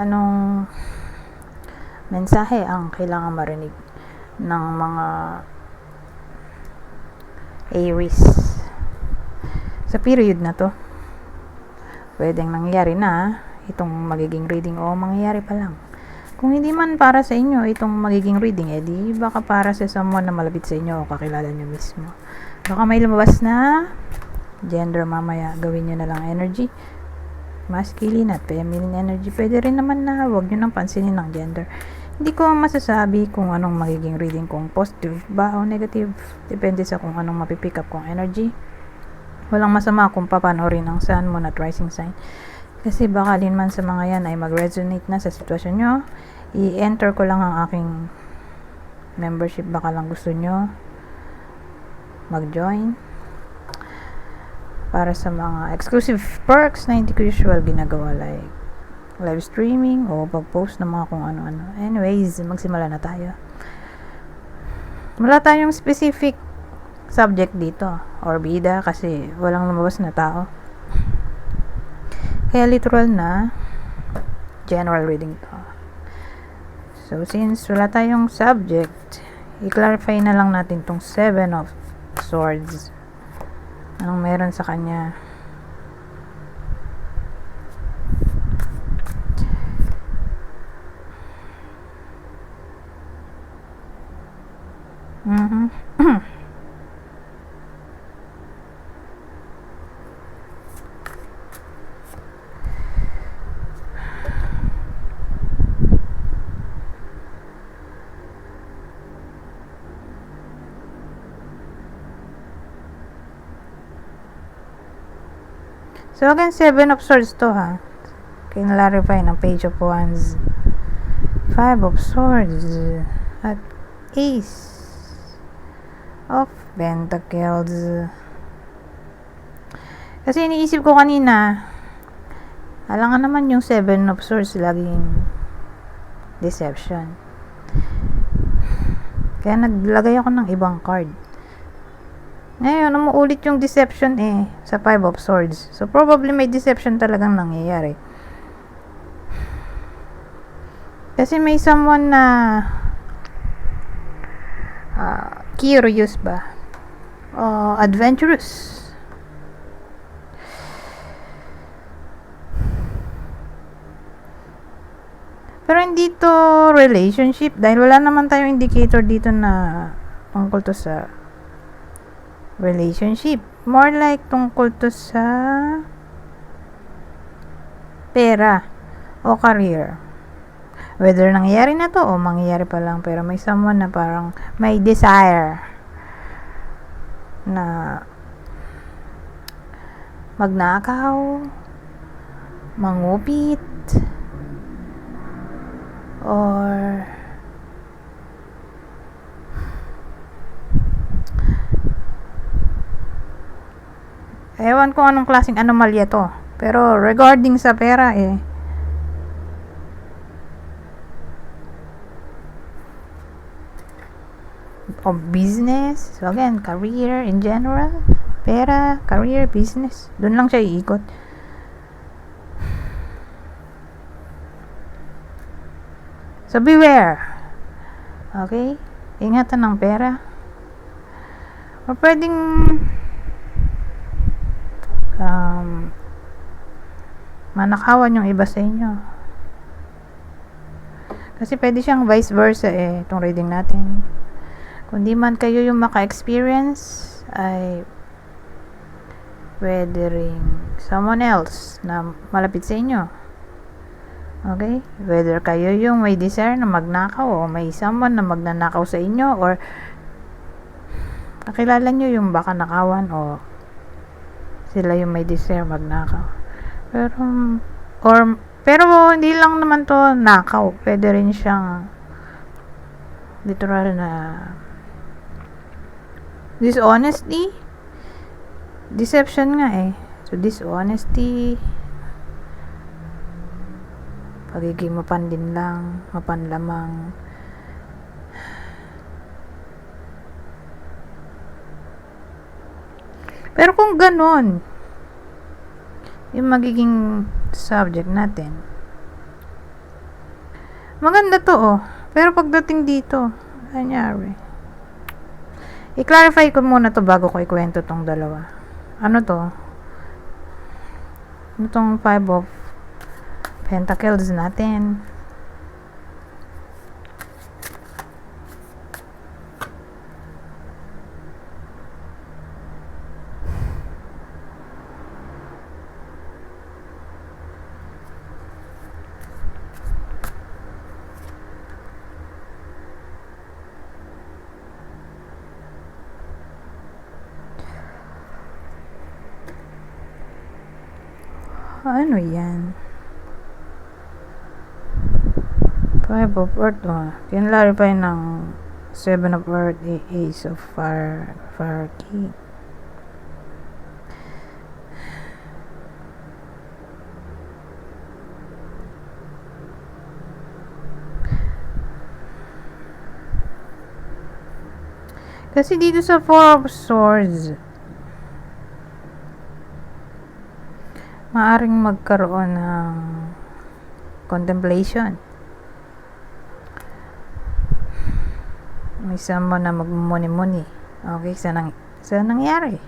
anong mensahe ang kailangan marinig ng mga Aries sa period na to. Pwedeng nangyari na itong magiging reading o mangyayari pa lang. Kung hindi man para sa inyo itong magiging reading, di baka para sa someone na malapit sa inyo o kakilala nyo mismo. Baka may lumabas na gender mamaya, gawin nyo na lang energy. Masculine at feminine energy. Pwede rin naman na huwag nyo nang pansinin ng gender. Hindi ko masasabi kung anong magiging reading, kung positive ba o negative. Depende sa kung anong mapipick up kong energy. Walang masama kung papanoorin ang sun, moon at rising sign. Kasi baka din man sa mga yan ay mag-resonate na sa sitwasyon nyo. I-enter ko lang ang aking membership. Baka lang gusto nyo mag-join para sa mga exclusive perks na hindi ko usual ginagawa, like live streaming o pag-post ng mga kung ano-ano. Anyways, magsimula na tayo. Wala tayong specific subject dito or bida kasi walang lumabas na tao. Kaya literal na general reading to. So, since wala tayong subject, i-clarify na lang natin tong 7 of Swords. Anong meron sa kanya? So again, 7 of Swords to ha. Kinlarify ng Page of Wands, 5 of Swords, at Ace of Pentacles. Kasi iniisip ko kanina, alangan naman yung 7 of Swords laging deception. Kaya naglagay ako ng ibang card. Ngayon, umuulit yung deception sa 5 of Swords. So, probably may deception talagang nangyayari. Kasi may someone na curious ba? Adventurous. Pero hindi to relationship. Dahil wala naman tayong indicator dito na tungkol to sa relationship. More like tungkol to sa pera o career. Whether nangyayari na to o mangyayari pa lang, pero may someone na parang may desire na magnakaw, mangupit, or ewan ko anong klaseng anomalya to. Pero regarding sa pera o business. So again, career in general. Pera, career, business. Doon lang siya iikot. So beware. Okay? Ingatan ng pera. O pwedeng manakawan yung iba sa inyo. Kasi pwede siyang vice versa itong reading natin. Kung di man kayo yung maka-experience, ay pwede ring someone else na malapit sa inyo. Okay? Whether kayo yung may desire na magnakaw o may someone na magnanakaw sa inyo, or kakilala nyo yung baka nakawan o sila yung may desire magnakaw. Pero hindi lang naman to nakaw. Pwede rin siyang literal na dishonesty. Deception nga So dishonesty, pagiging mapandin lang, mapanlamang. Pero kung ganon yung magiging subject natin, Maganda to, oh. Pero pagdating dito, anyari. I-clarify ko muna to bago ko ikwento tong dalawa. Ano to? Ano tong 5 of Pentacles natin? Ano yan? 5 of Earth, oh. Kinlarify ng 7 of Earth, Ace of Fire Key. Kasi dito sa 4 of Swords, maaring magkaroon ng contemplation. May someone na magmumuni-muni. Okay, sa nangyari.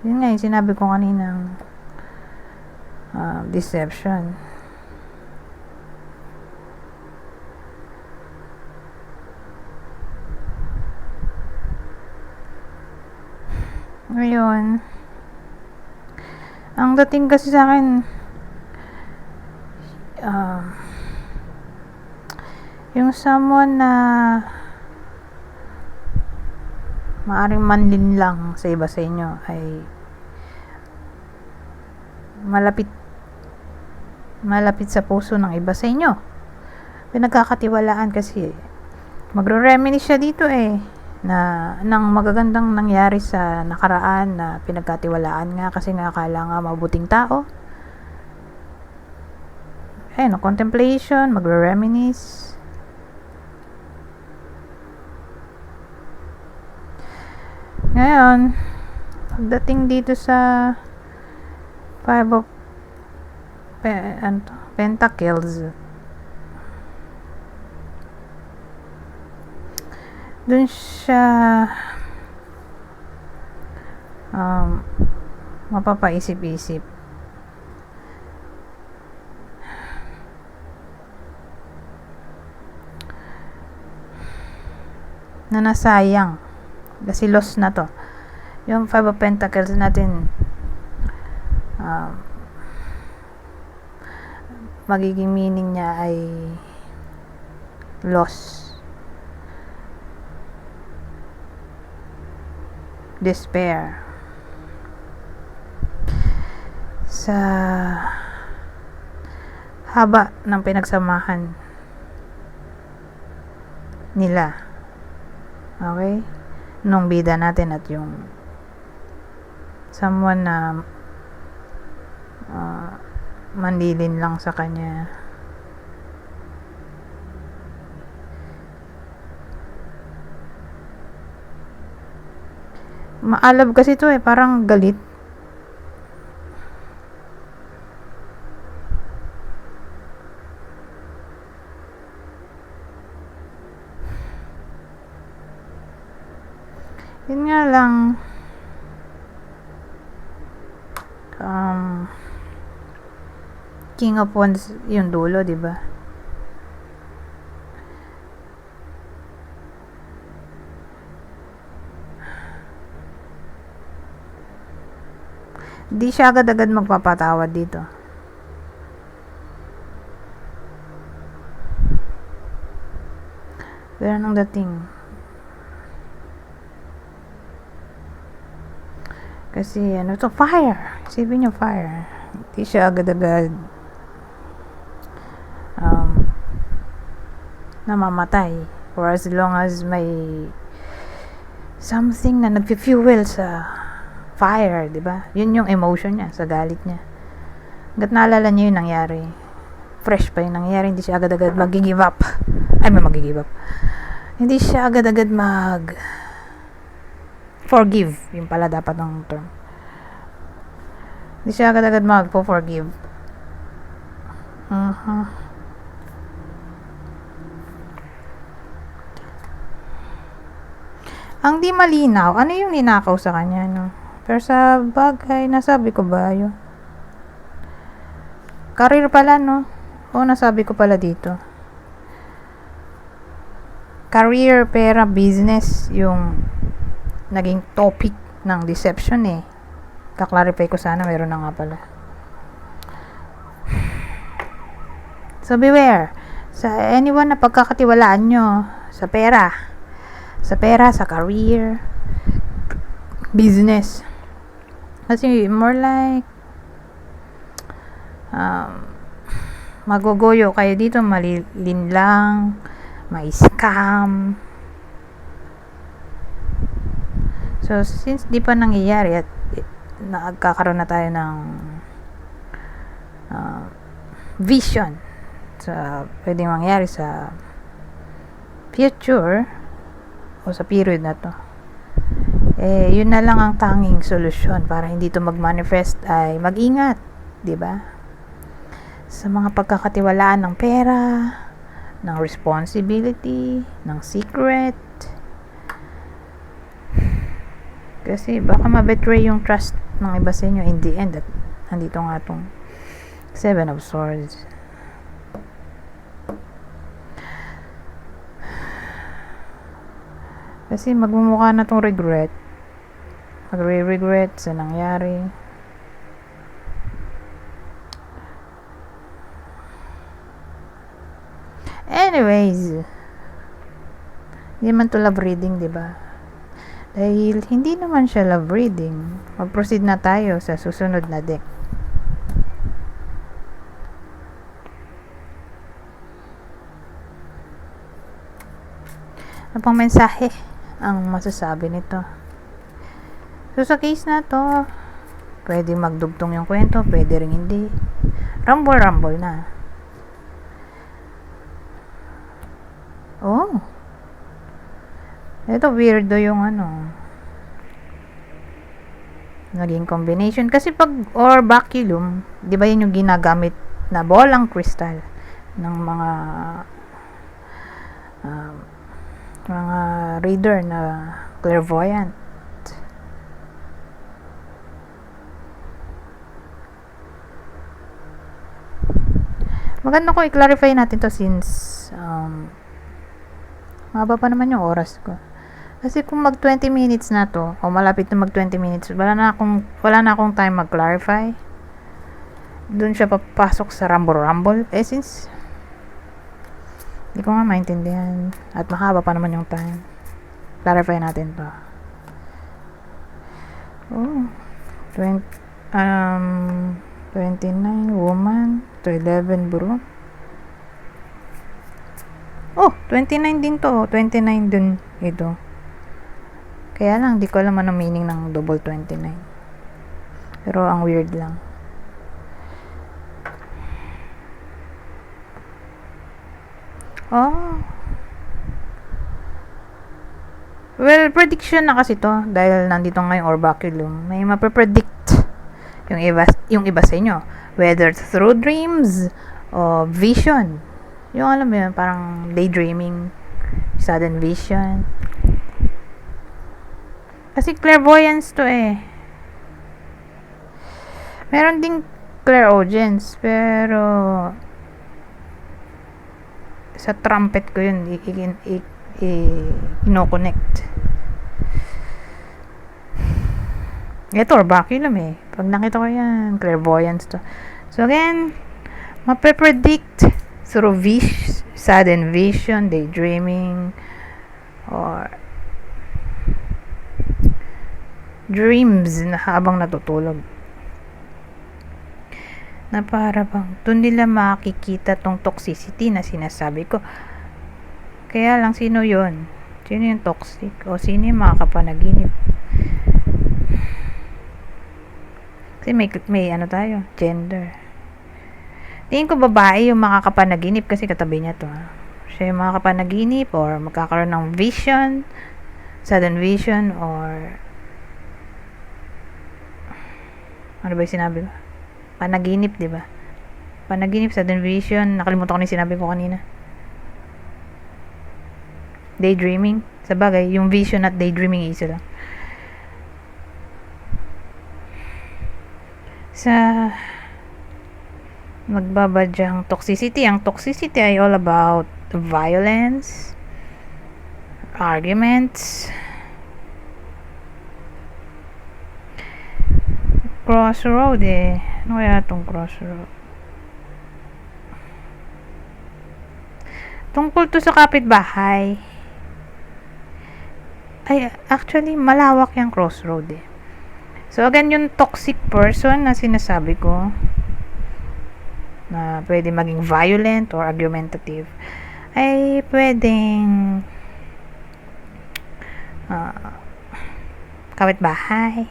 Yun nga yung sinabi ko kaninang deception. Ngayon, ang dating kasi sa akin, yung someone na maaring manlin lang sa iba sa inyo ay malapit sa puso ng iba sa inyo. Pinagkakatiwalaan kasi magre-reminisce siya dito na ng magagandang nangyari sa nakaraan na pinagkatiwalaan nga kasi nga akala nga mabuting tao. No contemplation, magre-reminisce. Ngayon, pagdating dito sa 5 of Pentacles, dun siya mapapaisip-isip. Na nasayang. Kasi lost na to. Yung 5 of Pentacles natin, magiging meaning niya ay loss, despair. Sa haba ng pinagsamahan nila, okay, nung bida natin at yung someone na mandilin lang sa kanya. Maalab kasi to parang galit. Yun nga lang, King of Wands yung dulo, di ba? Di siya agad-agad magpapatawad dito. Pero nang dating, kasi ano to, fire. Isipin nyo, fire. Di siya agad-agad namamatay for as long as may something na nagfi-fuel sa fire, di ba? Yun yung emotion niya, sa galit niya. Hanggat naalala niya yung nangyari, fresh pa yung nangyari, hindi siya agad-agad mag-give up. Mag-give up. Hindi siya agad-agad forgive, yung pala dapat ng term. Hindi siya agad-agad mag-forgive. Ang di malinaw, ano yung ninakaw sa kanya, no? Pero sa bagay, nasabi ko ba yun? Career pala, no? O, nasabi ko pala dito. Career, pera, business, yung naging topic ng deception eh. Kaklarify ko sana, meron na nga pala. So, beware. Sa anyone na pagkakatiwalaan nyo, sa pera, sa career, business. Kasi, more like, magogoyo kayo dito, malilinlang, may scam. So, since di pa nangyayari at nagkakaroon na tayo ng vision sa pwedeng mangyari sa future o sa period na to, yun na lang ang tanging solusyon para hindi to mag-manifest ay mag-ingat, di ba? Sa mga pagkakatiwalaan ng pera, ng responsibility, ng secret. Kasi baka ma-betray yung trust ng iba sa inyo in the end at nandito nga tong 7 of Swords. Kasi magmumukha na tong regret. Magre-regret sa nangyari. Anyways, hindi man to love reading, diba? Dahil hindi naman siya love reading, mag-proceed na tayo sa susunod na deck. Ano pang mensahe ang masasabi nito? So, sa case na to, pwede magdugtong yung kwento, pwede rin hindi. Rumble na. Oh. Ito, weirdo yung naging combination. Kasi pag orbaculum, di ba yun yung ginagamit na bolang kristal ng mga reader na clairvoyant. Maganda ko i-clarify natin to since maba pa naman yung oras ko. Kasi kung mag 20 minutes na to, o malapit na mag 20 minutes, wala na akong time mag-clarify. Doon siya papasok sa rumble. Since hindi ko nga maintindihan at mahaba pa naman yung time, clarify natin to. 29 woman to 11 bro. 29 din to. 29 dun ito. Kaya lang, di ko alam anong meaning ng double 29. Pero ang weird lang. Well, prediction na kasi to. Dahil nandito nga yung orbaculum. May mapapredict yung iba sa inyo. Whether through dreams o vision. Yung alam mo yun, parang daydreaming, sudden vision. Kasi clairvoyance to eh. Meron ding clairaudience, pero sa trumpet ko yun ino-connect. Ito, orbaculum eh. Pag nakita ko yan, clairvoyance to. So again, mape-predict through sudden vision, daydreaming, or dreams na habang natutulog. Na para bang doon nila makikita tong toxicity na sinasabi ko. Kaya lang, sino yun? Sino yung toxic? O sino yung makakapanaginip? Kasi may tayo, gender. Tingin ko babae yung makakapanaginip kasi katabi niya to. Siya yung makakapanaginip or magkakaroon ng vision, sudden vision, or ano ba yung sinabi ko? Panaginip, di ba? Panaginip, sudden vision, nakalimutan ko na yung sinabi ko kanina. Daydreaming, Sa bagay, yung vision at daydreaming isa lang. Sa magbabadyang toxicity, ang toxicity ay all about violence, arguments, crossroad eh. Ano kaya itong crossroad? Tungkol to sa kapitbahay. Ay, actually, malawak yung crossroad eh. So, again, yung toxic person na sinasabi ko, na pwede maging violent or argumentative, ay pwedeng kapitbahay,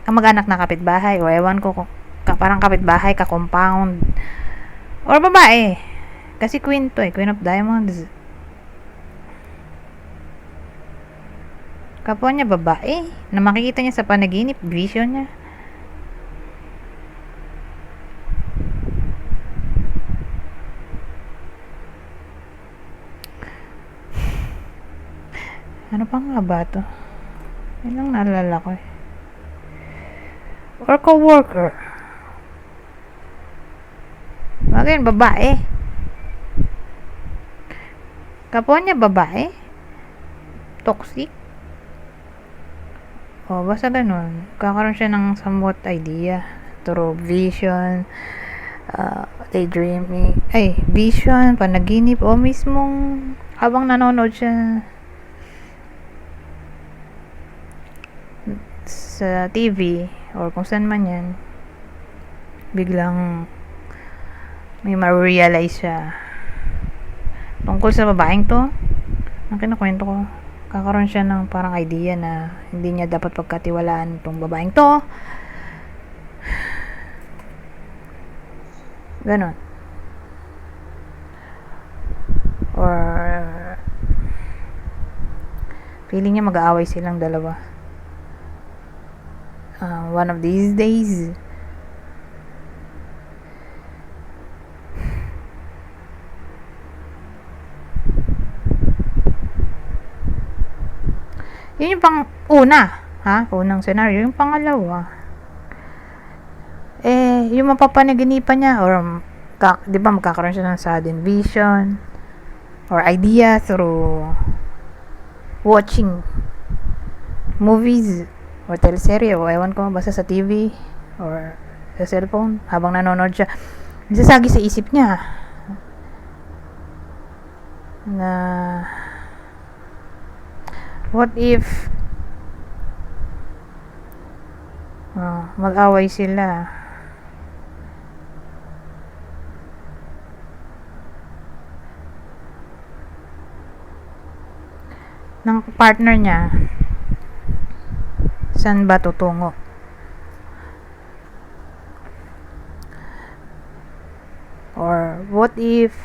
kamag-anak na kapitbahay, o ewan ko, parang kapitbahay, ka-compound, or babae. Kasi queen to eh, Queen of Diamonds. Kapwa niya babae, na makikita niya sa panaginip, vision niya. Ano pa nga ba to? Yun lang naalala ko eh. Or co-worker. Bagay, babae. Kapwa niya babae. Toxic. O, basta ganun. Kakaroon siya ng somewhat idea. Through vision, daydreaming. Vision, panaginip. O mismong habang nanonood siya sa TV or kung saan man yan, biglang may ma-realize siya tungkol sa babaeng to. Ang kinukwento ko, kakaroon siya ng parang idea na hindi niya dapat pagkatiwalaan tong babaeng to. Ganon. Or feeling niya mag-aaway silang dalawa. One of these days. Yun yung pang una, unang scenario. Yung pangalawa, yung mapapanaginipan niya, or di ba magkakaroon siya ng sudden vision or idea through watching movies or teleserye, o ewan ko, basta sa TV or sa cellphone, habang nanonood siya, nasasagi sa isip niya na what if mag-away sila, ng partner niya, saan ba tutungo? Or what if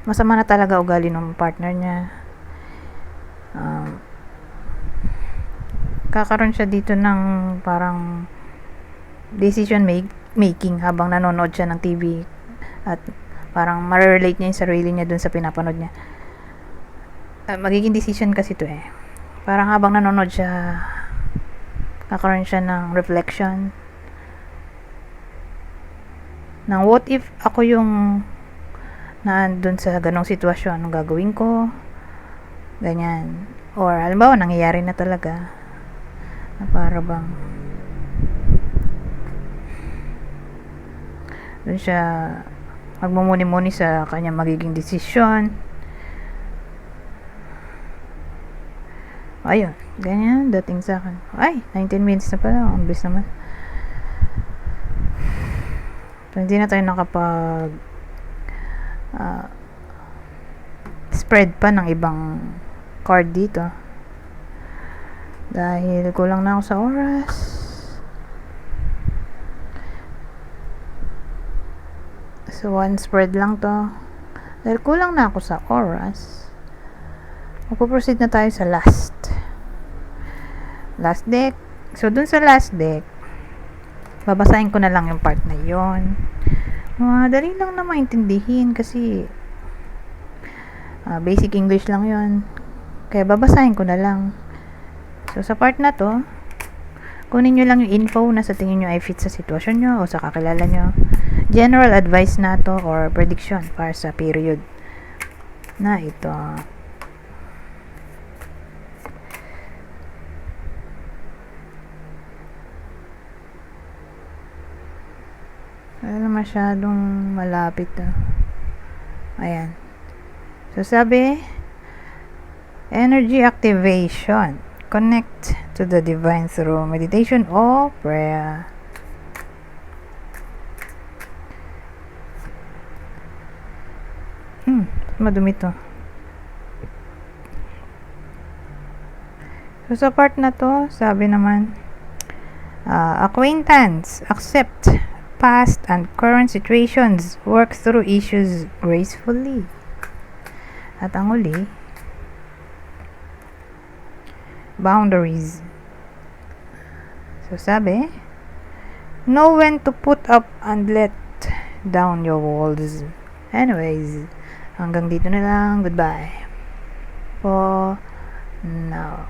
masama na talaga ugali ng partner niya, kakaroon siya dito ng parang decision making habang nanonood siya ng TV, at parang ma-relate niya yung sarili niya dun sa pinapanood niya. Magiging decision kasi to eh. Parang habang nanonood siya, kakaroon siya ng reflection ng what if ako yung nandun sa ganong sitwasyon, anong gagawin ko, ganyan. Or halimbawa nangyayari na talaga, na para bang dun siya magmumuni-muni sa kanyang magiging desisyon. Ayun, ganyan dating sa akin. 19 minutes na pala, ang bilis naman. So, hindi na tayo nakapag spread pa ng ibang card dito dahil kulang na ako sa oras. So, one spread lang to. Dahil kulang na ako sa oras, magpo-proceed na tayo sa last deck. So, dun sa last deck, babasahin ko na lang yung part na yon. Dali lang na maintindihin kasi Basic English lang yon. Kaya babasahin ko na lang. So, sa part na to, kunin nyo lang yung info na sa tingin nyo ay fit sa sitwasyon nyo o sa kakilala nyo. General advice na to or prediction para sa period na ito. Wala masyadong malapit. Ayan. So, sabi, energy activation. Connect to the divine through meditation or prayer. Madumi to. So, sa part na to, sabi naman, acquaintance, accept past and current situations, work through issues gracefully. At ang uli, boundaries. So, sabi, know when to put up and let down your walls. Anyways, hanggang dito na lang. Goodbye for now.